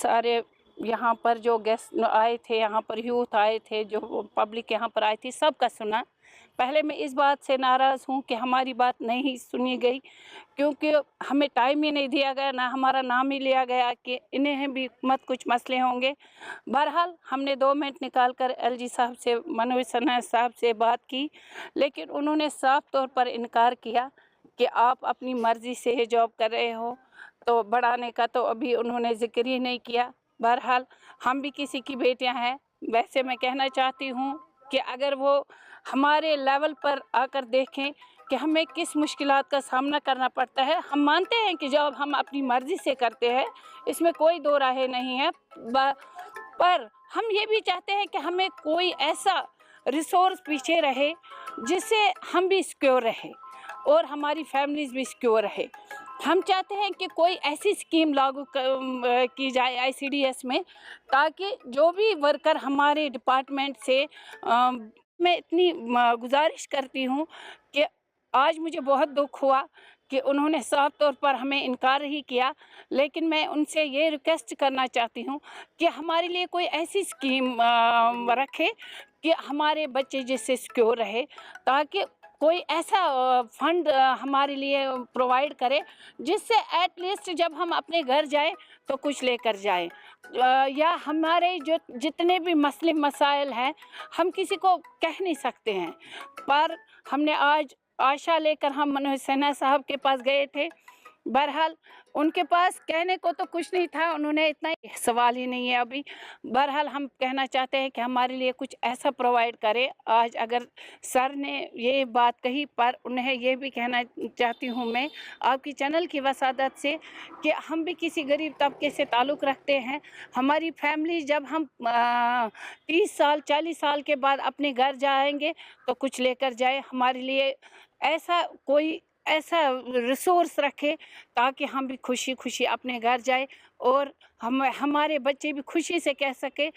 सारे यहाँ पर जो गेस्ट आए थे, यहाँ पर यूथ आए थे, जो पब्लिक यहाँ पर आई थी, सबका सुना। पहले मैं इस बात से नाराज़ हूँ कि हमारी बात नहीं सुनी गई, क्योंकि हमें टाइम ही नहीं दिया गया, ना हमारा नाम ही लिया गया कि इन्हें भी मत कुछ मसले होंगे। बहरहाल हमने 2 मिनट निकाल कर एलजी साहब से, मनोज सिन्हा साहब से बात की, लेकिन उन्होंने साफ तौर पर इनकार किया कि आप अपनी मर्ज़ी से ये जॉब कर रहे हो, तो बढ़ाने का तो अभी उन्होंने ज़िक्र ही नहीं किया। बहरहाल हम भी किसी की बेटियां हैं। वैसे मैं कहना चाहती हूँ कि अगर वो हमारे लेवल पर आकर देखें कि हमें किस मुश्किलात का सामना करना पड़ता है। हम मानते हैं कि जॉब हम अपनी मर्ज़ी से करते हैं, इसमें कोई दो राहें नहीं है, पर हम ये भी चाहते हैं कि हमें कोई ऐसा रिसोर्स पीछे रहे जिससे हम भी सिक्योर रहे और हमारी फैमिलीज़ भी सिक्योर रहे। हम चाहते हैं कि कोई ऐसी स्कीम लागू की जाए आईसीडीएस में, ताकि जो भी वर्कर हमारे डिपार्टमेंट से मैं इतनी गुजारिश करती हूँ कि आज मुझे बहुत दुख हुआ कि उन्होंने साफ तौर पर हमें इनकार ही किया, लेकिन मैं उनसे ये रिक्वेस्ट करना चाहती हूँ कि हमारे लिए कोई ऐसी स्कीम रखे कि हमारे बच्चे जिससे सिक्योर रहे, ताकि कोई ऐसा फंड हमारे लिए प्रोवाइड करे जिससे एटलीस्ट जब हम अपने घर जाएं तो कुछ लेकर जाएं, या हमारे जो जितने भी मसले मसाइल हैं हम किसी को कह नहीं सकते हैं। पर हमने आज आशा लेकर हम मनोज सिन्हा साहब के पास गए थे। बहरहाल उनके पास कहने को तो कुछ नहीं था, उन्होंने इतना सवाल ही नहीं है अभी। बहरहाल हम कहना चाहते हैं कि हमारे लिए कुछ ऐसा प्रोवाइड करें। आज अगर सर ने ये बात कही, पर उन्हें ये भी कहना चाहती हूँ मैं आपकी चैनल की वसादत से कि हम भी किसी गरीब तबके से ताल्लुक़ रखते हैं। हमारी फैमिली जब हम 30 साल 40 साल के बाद अपने घर जाएंगे तो कुछ लेकर जाए, हमारे लिए ऐसा कोई ऐसा रिसोर्स रखे ताकि हम भी खुशी खुशी अपने घर जाए और हमारे बच्चे भी खुशी से कह सके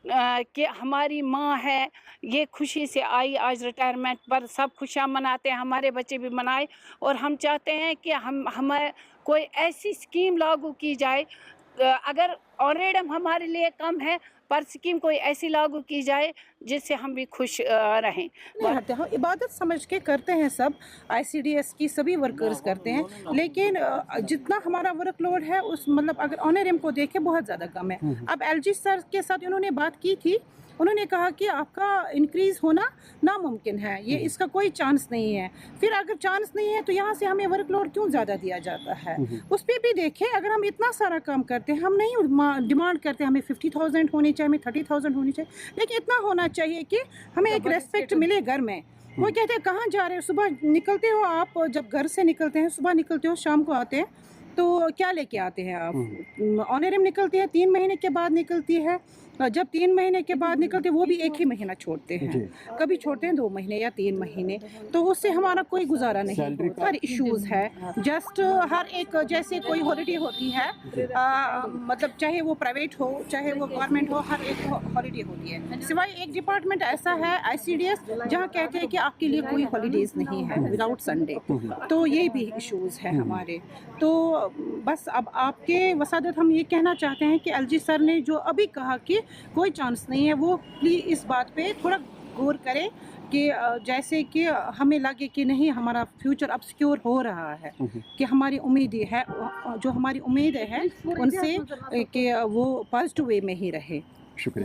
कि हमारी माँ है, ये खुशी से आई आज रिटायरमेंट पर। सब खुशियाँ मनाते हैं, हमारे बच्चे भी मनाए, और हम चाहते हैं कि हमें कोई ऐसी स्कीम लागू की जाए, अगर ऑलरेडी हमारे लिए कम है पर स्कीम कोई ऐसी लागू की जाए जिससे हम भी खुश रहें। हम इबादत समझ के करते हैं, सब आईसीडीएस की सभी वर्कर्स करते हैं, लेकिन जितना हमारा वर्कलोड है उस मतलब अगर ऑनरेरियम को देखें बहुत ज़्यादा कम है। अब एलजी सर के साथ इन्होंने बात की थी, उन्होंने कहा कि आपका इंक्रीज़ होना नामुमकिन है, ये इसका कोई चांस नहीं है। फिर अगर चांस नहीं है तो यहाँ से हमें वर्कलोड क्यों ज़्यादा दिया जाता है? उस पर भी देखें, अगर हम इतना सारा काम करते हैं, हम नहीं डिमांड करते हमें 50,000 होनी चाहिए, हमें 30,000 होनी चाहिए, लेकिन इतना होना चाहिए कि हमें एक रेस्पेक्ट मिले घर में। वो कहते हैं कहाँ जा रहे हो, सुबह निकलते हो आप, जब घर से निकलते हैं सुबह निकलते हो शाम को आते हैं, तो क्या लेके आते हैं आप? ऑनरेरियम निकलती है 3 महीने के बाद निकलती है, जब 3 महीने के बाद निकलते वो भी एक ही महीना छोड़ते हैं, कभी छोड़ते हैं 2 महीने या 3 महीने, तो उससे हमारा कोई गुजारा नहीं होता। हर इश्यूज़ है, जस्ट हर एक जैसे कोई हॉलिडे होती है, मतलब चाहे वो प्राइवेट हो चाहे वो गवर्नमेंट हो, हर एक हॉलिडे होती है। सिवाय एक डिपार्टमेंट ऐसा है आईसीडीएस जहाँ कहते हैं कि आपके लिए कोई हॉलीडेज नहीं है विदाउट संडे, तो ये भी इश्यूज़ है हमारे। तो बस अब आपके वसादत हम ये कहना चाहते हैं कि एलजी सर ने जो अभी कहा कि कोई चांस नहीं है, वो प्लीज़ इस बात पे थोड़ा गौर करें कि जैसे कि हमें लगे कि नहीं हमारा फ्यूचर अब सिक्योर हो रहा है, कि हमारी उम्मीद है, जो हमारी उम्मीद है उनसे कि वो पॉजिटिव वे में ही रहे। शुक्रिया।